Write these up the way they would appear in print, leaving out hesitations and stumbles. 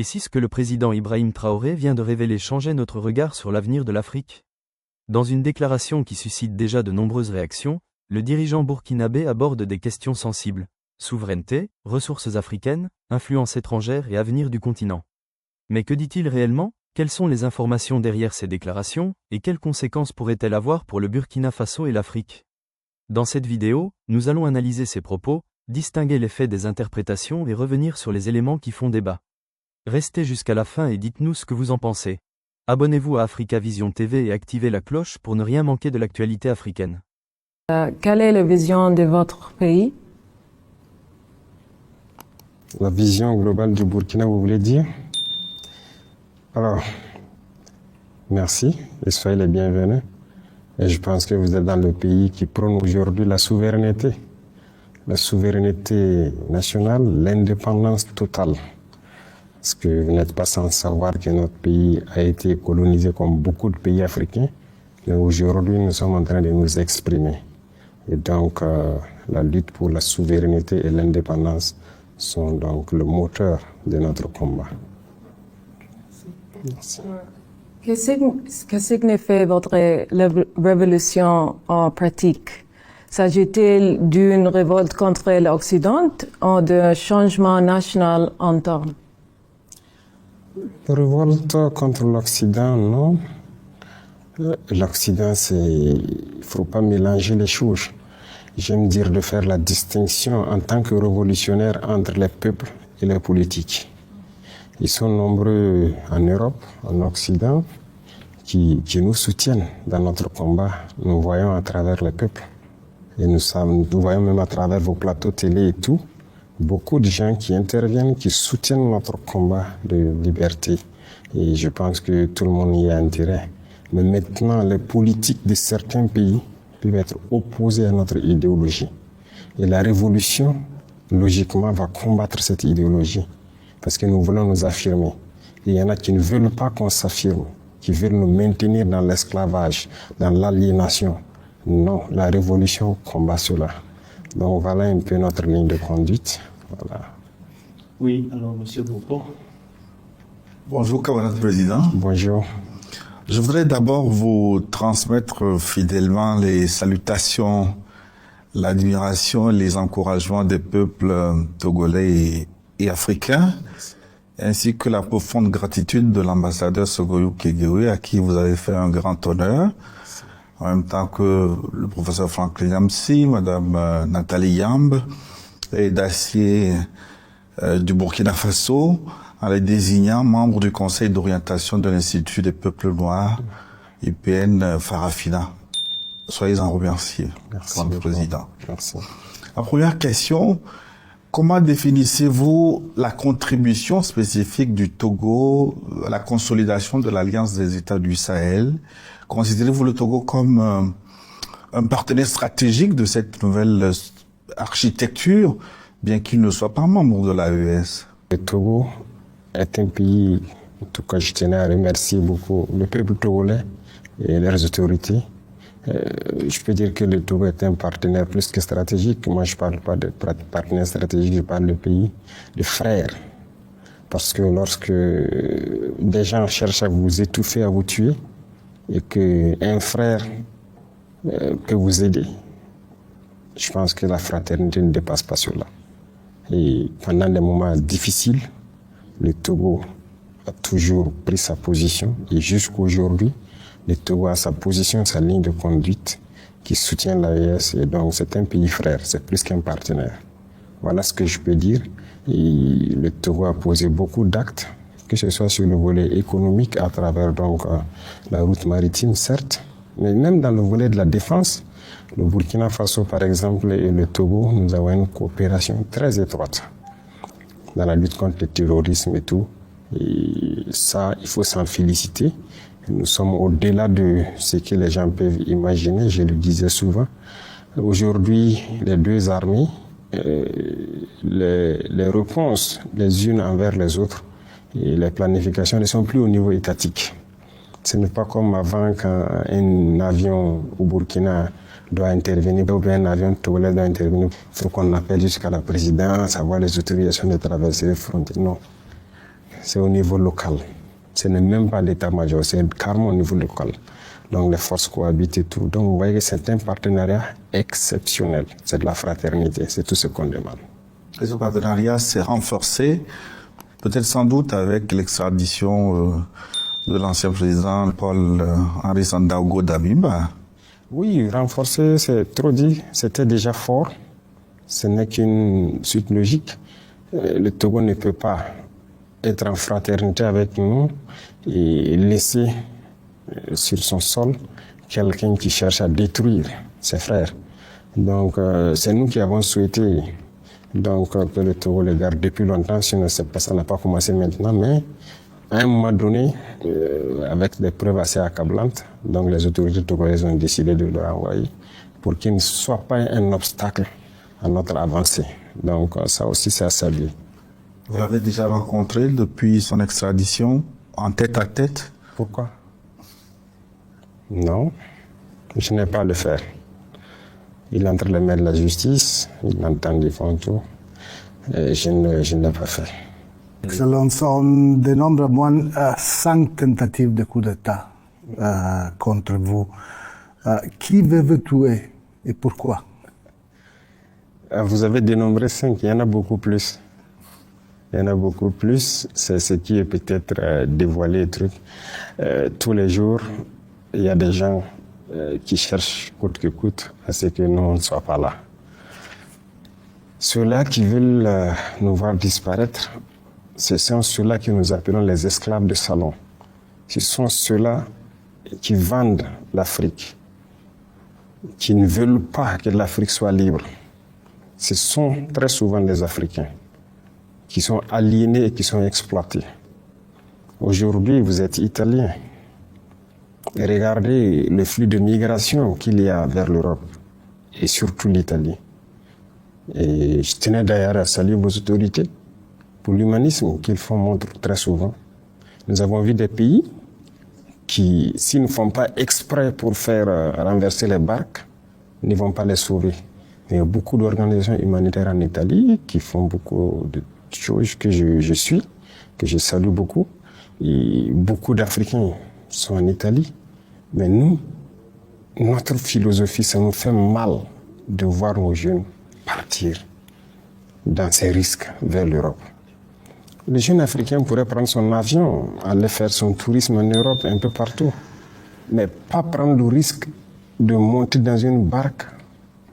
Et si ce que le président Ibrahim Traoré vient de révéler changeait notre regard sur l'avenir de l'Afrique? Dans une déclaration qui suscite déjà de nombreuses réactions, le dirigeant burkinabé aborde des questions sensibles: souveraineté, ressources africaines, influence étrangère et avenir du continent. Mais que dit-il réellement? Quelles sont les informations derrière ces déclarations, et quelles conséquences pourraient-elles avoir pour le Burkina Faso et l'Afrique? Dans cette vidéo, nous allons analyser ces propos, distinguer les faits des interprétations et revenir sur les éléments qui font débat. Restez jusqu'à la fin et dites-nous ce que vous en pensez. Abonnez-vous à Africa Vision TV et activez la cloche pour ne rien manquer de l'actualité africaine. Quelle est la vision de votre pays? La vision globale du Burkina, vous voulez dire? Alors, merci et soyez les bienvenus. Et je pense que vous êtes dans le pays qui prône aujourd'hui la souveraineté nationale, l'indépendance totale. Parce que vous n'êtes pas sans savoir que notre pays a été colonisé comme beaucoup de pays africains. Mais aujourd'hui, nous sommes en train de nous exprimer. Et donc, la lutte pour la souveraineté et l'indépendance sont donc le moteur de notre combat. Merci. Que signifie votre révolution en pratique? S'agit-il d'une révolte contre l'Occident ou d'un changement national interne? Révolte contre l'Occident, non. L'Occident, il ne faut pas mélanger les choses. J'aime dire de faire la distinction en tant que révolutionnaire entre les peuples et les politiques. Ils sont nombreux en Europe, en Occident, qui nous soutiennent dans notre combat. Nous voyons à travers les peuples. Et nous voyons même à travers vos plateaux télé et tout, beaucoup de gens qui interviennent, qui soutiennent notre combat de liberté. Et je pense que tout le monde y a intérêt. Mais maintenant, les politiques de certains pays peuvent être opposés à notre idéologie. Et la révolution, logiquement, va combattre cette idéologie. Parce que nous voulons nous affirmer. Et il y en a qui ne veulent pas qu'on s'affirme, qui veulent nous maintenir dans l'esclavage, dans l'aliénation. Non, la révolution combat cela. Donc voilà un peu notre ligne de conduite. Voilà. Oui, alors Monsieur Bourbeau. Bonjour, camarade président. Bonjour. Je voudrais d'abord vous transmettre fidèlement les salutations, l'admiration, les encouragements des peuples togolais et africains, ainsi que la profonde gratitude de l'ambassadeur Sogoyou Kegewe, à qui vous avez fait un grand honneur, en même temps que le professeur Franklin Yamsi, Madame Nathalie Yamb, et Dacier du Burkina Faso, en les désignant membres du Conseil d'orientation de l'Institut des peuples noirs, IPN Farafina. Soyez-en remerciés, Merci, Monsieur le Président. Merci. La première question: comment définissez-vous la contribution spécifique du Togo à la consolidation de l'Alliance des États du Sahel? Considérez-vous le Togo comme un partenaire stratégique de cette nouvelle architecture, bien qu'il ne soit pas membre de l'AES? Le Togo est un pays, en tout cas je tenais à remercier beaucoup le peuple togolais et leurs autorités. Je peux dire que le Togo est un partenaire plus que stratégique. Moi, je ne parle pas de partenaire stratégique, je parle de pays, de frères. Parce que lorsque des gens cherchent à vous étouffer, à vous tuer, et qu'un frère peut vous aider, je pense que la fraternité ne dépasse pas cela. Et pendant des moments difficiles, le Togo a toujours pris sa position, et jusqu'aujourd'hui, le Togo a sa position, sa ligne de conduite qui soutient l'AES, et donc c'est un pays frère, c'est plus qu'un partenaire. Voilà ce que je peux dire. Et le Togo a posé beaucoup d'actes, que ce soit sur le volet économique à travers donc la route maritime, certes, mais même dans le volet de la défense. Le Burkina Faso, par exemple, et le Togo, nous avons une coopération très étroite dans la lutte contre le terrorisme et tout. Et ça, il faut s'en féliciter. Nous sommes au-delà de ce que les gens peuvent imaginer, je le disais souvent. Aujourd'hui, les deux armées, les réponses les unes envers les autres et les planifications ne sont plus au niveau étatique. Ce n'est pas comme avant quand un avion au Burkina doit intervenir, ou bien un avion togolais doit intervenir. Il faut qu'on appelle jusqu'à la présidence, avoir les autorisations de traverser les frontières. Non. c'est au niveau local. Ce n'est même pas l'état-major, c'est carrément au niveau local. Donc les forces cohabitent et tout. Donc vous voyez que c'est un partenariat exceptionnel. C'est de la fraternité, c'est tout ce qu'on demande. Et ce partenariat s'est renforcé, peut-être sans doute avec l'extradition de l'ancien président Paul-Henri Sandaogo Damiba. Oui, renforcer, c'est trop dit. C'était déjà fort. Ce n'est qu'une suite logique. Le Togo ne peut pas être en fraternité avec nous et laisser sur son sol quelqu'un qui cherche à détruire ses frères. Donc, c'est nous qui avons souhaité que le Togo le garde depuis longtemps, sinon ça n'a pas commencé maintenant, mais à un moment donné, avec des preuves assez accablantes, donc les autorités togolaises ont décidé de le renvoyer pour qu'il ne soit pas un obstacle à notre avancée. Donc ça aussi, c'est à saluer. Vous l'avez déjà rencontré depuis son extradition, en tête à tête? Pourquoi? Non, je n'ai pas à le faire. Il est entre les mains de la justice, il entend des fonds tout. Je ne l'ai pas fait. Excellence, on dénombre au moins 5 tentatives de coup d'État contre vous. Qui veut vous tuer et pourquoi? Vous avez dénombré 5, il y en a beaucoup plus. Il y en a beaucoup plus, c'est ce qui est peut-être dévoilé. Tous les jours, il y a des gens qui cherchent coûte que coûte à ce que nous ne soyons pas là. Ceux-là qui veulent nous voir disparaître, ce sont ceux-là que nous appelons les esclaves de salon. Ce sont ceux-là qui vendent l'Afrique, qui ne veulent pas que l'Afrique soit libre. Ce sont très souvent les Africains qui sont aliénés et qui sont exploités. Aujourd'hui, vous êtes Italien. Et regardez le flux de migration qu'il y a vers l'Europe et surtout l'Italie. Et je tenais d'ailleurs à saluer vos autorités pour l'humanisme qu'ils font montre très souvent. Nous avons vu des pays qui, s'ils ne font pas exprès pour faire renverser les barques, ne vont pas les sauver. Il y a beaucoup d'organisations humanitaires en Italie qui font beaucoup de choses que je suis, que je salue beaucoup. Et beaucoup d'Africains sont en Italie. Mais nous, notre philosophie, ça nous fait mal de voir nos jeunes partir dans ces risques vers l'Europe. Le jeune Africain pourrait prendre son avion, aller faire son tourisme en Europe, un peu partout, mais pas prendre le risque de monter dans une barque,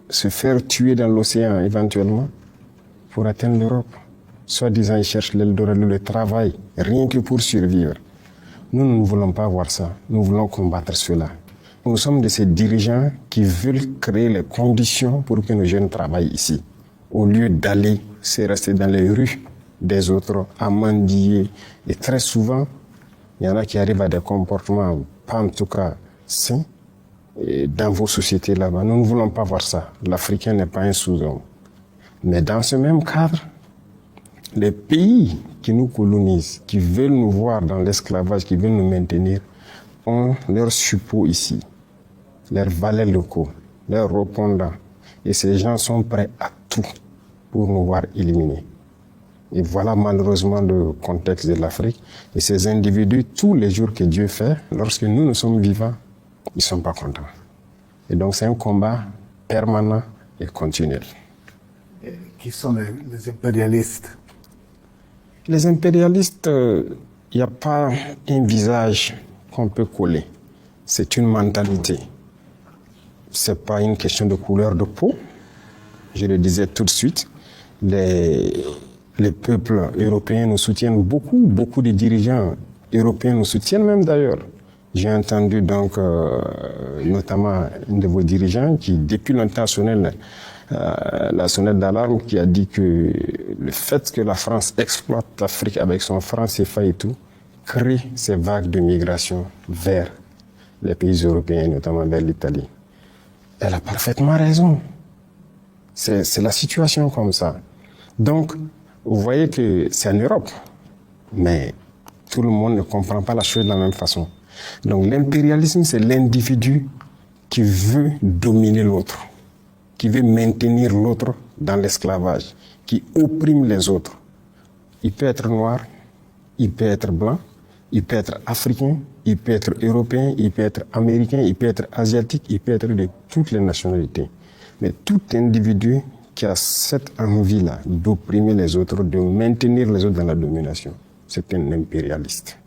se faire tuer dans l'océan éventuellement pour atteindre l'Europe. Soi-disant, ils cherchent l'Eldorado, le travail, rien que pour survivre. Nous ne voulons pas voir ça. Nous voulons combattre cela. Nous sommes de ces dirigeants qui veulent créer les conditions pour que nos jeunes travaillent ici, au lieu d'aller se rester dans les rues des autres, à mendier. Et très souvent, il y en a qui arrivent à des comportements, pas en tout cas sains, dans vos sociétés là-bas. Nous ne voulons pas voir ça. L'Africain n'est pas un sous-homme. Mais dans ce même cadre, les pays qui nous colonisent, qui veulent nous voir dans l'esclavage, qui veulent nous maintenir, ont leurs suppôts ici, leurs valets locaux, leurs répondants. Et ces gens sont prêts à tout pour nous voir éliminés. Et voilà malheureusement le contexte de l'Afrique. Et ces individus, tous les jours que Dieu fait, lorsque nous sommes vivants, ils ne sont pas contents. Et donc c'est un combat permanent et continuel. Qui sont les impérialistes? Les impérialistes, il n'y a pas un visage qu'on peut coller. C'est une mentalité. Ce n'est pas une question de couleur de peau. Je le disais tout de suite. Les peuples européens nous soutiennent beaucoup. Beaucoup de dirigeants européens nous soutiennent même d'ailleurs. J'ai entendu donc notamment un de vos dirigeants qui, depuis longtemps, sonnait la sonnette d'alarme, qui a dit que le fait que la France exploite l'Afrique avec son franc CFA et tout, crée ces vagues de migration vers les pays européens, notamment vers l'Italie. Elle a parfaitement raison. C'est la situation comme ça. Donc, vous voyez que c'est en Europe, mais tout le monde ne comprend pas la chose de la même façon. Donc l'impérialisme, c'est l'individu qui veut dominer l'autre, qui veut maintenir l'autre dans l'esclavage, qui opprime les autres. Il peut être noir, Il peut être blanc, il peut être africain, il peut être européen, il peut être américain, il peut être asiatique, il peut être de toutes les nationalités. Mais tout individu qui a cette envie-là d'opprimer les autres, de maintenir les autres dans la domination, c'est un impérialiste.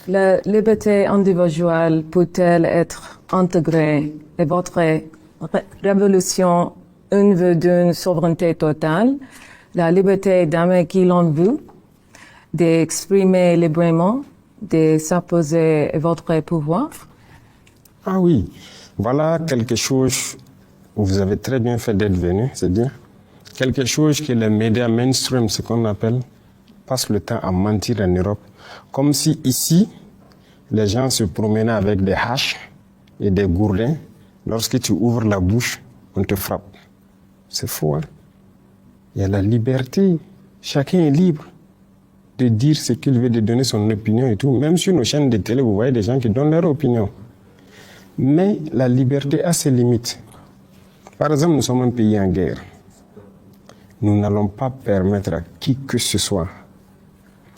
La liberté individuelle peut-elle être intégrée et votre révolution une vue d'une souveraineté totale, la liberté d'aimer qui l'on veut, d'exprimer librement, de s'opposer à votre pouvoir? Ah oui, voilà quelque chose où vous avez très bien fait d'être venu, c'est bien. Quelque chose que les médias mainstream, ce qu'on appelle, passent le temps à mentir en Europe. Comme si ici, les gens se promenaient avec des haches et des gourdins. Lorsque tu ouvres la bouche, on te frappe. C'est faux, hein? Il y a la liberté. Chacun est libre de dire ce qu'il veut, de donner son opinion et tout. Même sur nos chaînes de télé, vous voyez des gens qui donnent leur opinion. Mais la liberté a ses limites. Par exemple, nous sommes un pays en guerre. Nous n'allons pas permettre à qui que ce soit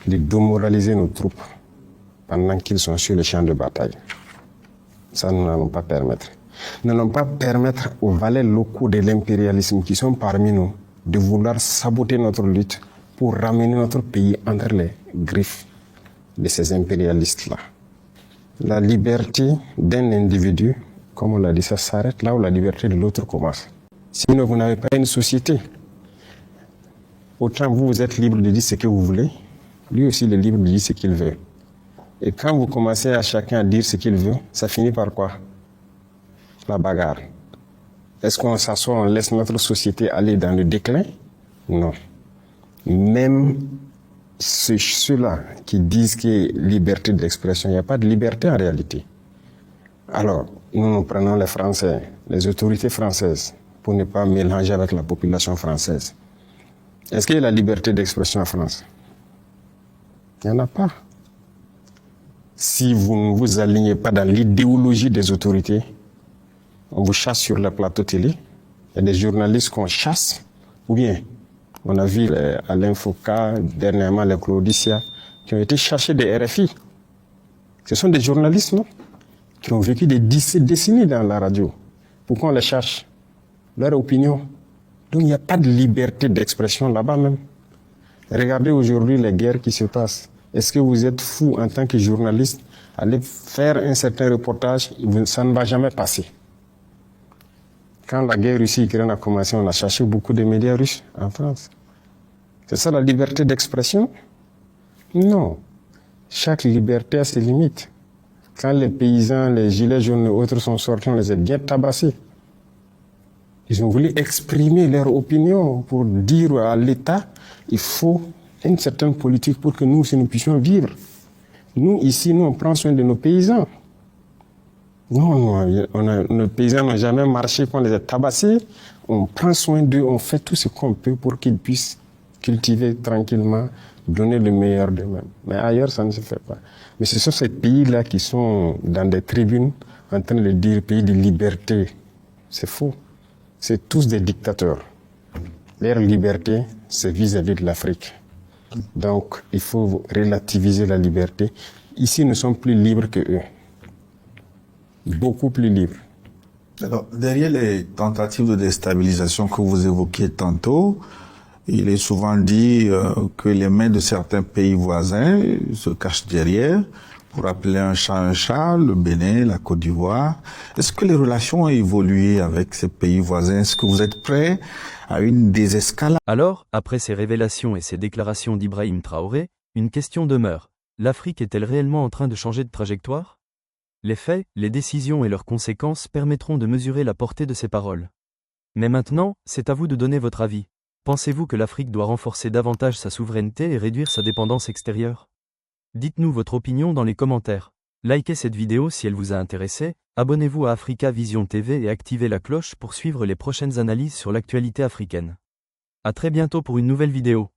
de démoraliser nos troupes pendant qu'ils sont sur le champ de bataille. Ça, nous n'allons pas permettre. Nous n'allons pas permettre aux valets locaux de l'impérialisme qui sont parmi nous de vouloir saboter notre lutte pour ramener notre pays entre les griffes de ces impérialistes-là. La liberté d'un individu, comme on l'a dit, ça s'arrête là où la liberté de l'autre commence. Sinon, vous n'avez pas une société. Autant vous êtes libre de dire ce que vous voulez, lui aussi il est libre de dire ce qu'il veut. Et quand vous commencez à chacun à dire ce qu'il veut, ça finit par quoi? La bagarre. Est-ce qu'on s'assoit, on laisse notre société aller dans le déclin? Non. Même ceux-là qui disent qu'il y a liberté d'expression, il n'y a pas de liberté en réalité. Alors, nous prenons les Français, les autorités françaises, pour ne pas mélanger avec la population française. Est-ce qu'il y a la liberté d'expression en France? Il n'y en a pas. Si vous ne vous alignez pas dans l'idéologie des autorités, on vous chasse sur le plateau télé. Il y a des journalistes qu'on chasse, ou bien on a vu Alain Foucault, dernièrement les Claudicia, qui ont été chassés des RFI. Ce sont des journalistes, non? Qui ont vécu des décennies dans la radio. Pourquoi on les cherche? Leur opinion. Donc il n'y a pas de liberté d'expression là-bas même. Regardez aujourd'hui les guerres qui se passent. Est-ce que vous êtes fou en tant que journaliste, aller faire un certain reportage, ça ne va jamais passer. Quand la guerre Russie-Ukraine a commencé, on a cherché beaucoup de médias russes en France. C'est ça la liberté d'expression? Non. Chaque liberté a ses limites. Quand les paysans, les gilets jaunes et autres sont sortis, on les a bien tabassés. Ils ont voulu exprimer leur opinion pour dire à l'État, il faut une certaine politique pour que nous puissions vivre. Nous, ici, on prend soin de nos paysans. Non, nos paysans n'ont jamais marché, qu'on les a tabassés. On prend soin d'eux, on fait tout ce qu'on peut pour qu'ils puissent cultiver tranquillement, donner le meilleur d'eux-mêmes. Mais ailleurs, ça ne se fait pas. Mais ce sont ces pays-là qui sont dans des tribunes en train de dire pays de liberté. C'est faux. C'est tous des dictateurs. Leur liberté, c'est vis-à-vis de l'Afrique. Donc, il faut relativiser la liberté. Ici, nous sommes plus libres que eux. Beaucoup plus libres. Alors, derrière les tentatives de déstabilisation que vous évoquiez tantôt, il est souvent dit que les mains de certains pays voisins se cachent derrière pour appeler un chat, le Bénin, la Côte d'Ivoire. Est-ce que les relations ont évolué avec ces pays voisins? Est-ce que vous êtes prêts à une désescalade? Alors, après ces révélations et ces déclarations d'Ibrahim Traoré, une question demeure. L'Afrique est-elle réellement en train de changer de trajectoire? Les faits, les décisions et leurs conséquences permettront de mesurer la portée de ces paroles. Mais maintenant, c'est à vous de donner votre avis. Pensez-vous que l'Afrique doit renforcer davantage sa souveraineté et réduire sa dépendance extérieure? Dites-nous votre opinion dans les commentaires. Likez cette vidéo si elle vous a intéressé, abonnez-vous à Africa Vision TV et activez la cloche pour suivre les prochaines analyses sur l'actualité africaine. À très bientôt pour une nouvelle vidéo.